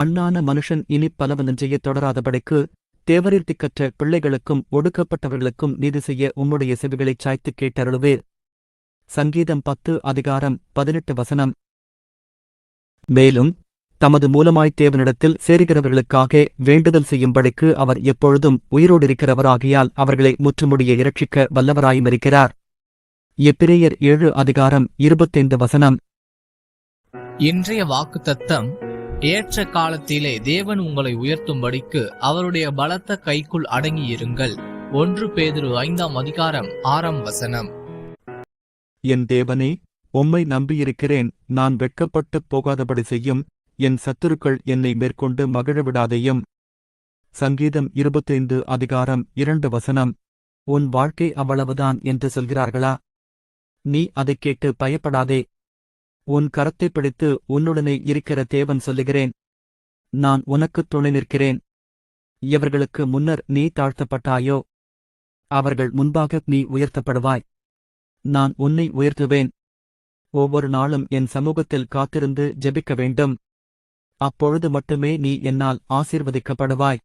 அண்ணான மனுஷன் இனிப் பலவனம் செய்யத் தொடராதபடிக்கு, தேவரீர்த்திக்கற்ற பிள்ளைகளுக்கும் ஒடுக்கப்பட்டவர்களுக்கும் நீதி செய்ய உம்முடைய செவிகளைச் சாய்த்துக் கேட்டருளுவீர். சங்கீதம் 10:18 மேலும், தமது மூலமாய்த் தேவனிடத்தில் சேருகிறவர்களுக்காக வேண்டுதல் செய்யும்படிக்கு அவர் எப்பொழுதும் உயிரோடிருக்கிறவராகியால் அவர்களை முற்றுமுடிய இரட்சிக்க வல்லவராயுமிருக்கிறார். எபிரேயர் 7:25. இன்றைய வாக்குத்தத்தம், ஏற்ற காலத்திலே தேவன் உங்களை உயர்த்தும்படிக்கு அவருடைய பலத்த கைக்குள் அடங்கியிருங்கள். 1 பேதுரு 5:6. என் தேவனே, உம்மை நம்பியிருக்கிறேன். நான் வெட்கப்பட்டுப் போகாதபடி செய்யும். என் சத்துருக்கள் என்னை மேற்கொண்டு மகிழவிடாதேயும். சங்கீதம் 25:2. உன் வாழ்க்கை அவ்வளவுதான் என்று சொல்கிறார்களா? நீ அதைக் கேட்டு பயப்படாதே. உன் கரத்தைப் பிடித்து உன்னுடனே இருக்கிற தேவன் சொல்லுகிறேன், நான் உனக்குத் துணை நிற்கிறேன். எவர்களுக்கு முன்னர் நீ தாழ்த்தப்பட்டாயோ, அவர்கள் முன்பாக நீ உயர்த்தப்படுவாய். நான் உன்னை உயர்த்துவேன். ஒவ்வொரு நாளும் என் சமூகத்தில் காத்திருந்து ஜெபிக்க வேண்டும். அப்பொழுது மட்டுமே நீ என்னால் ஆசீர்வதிக்கப்படுவாய்.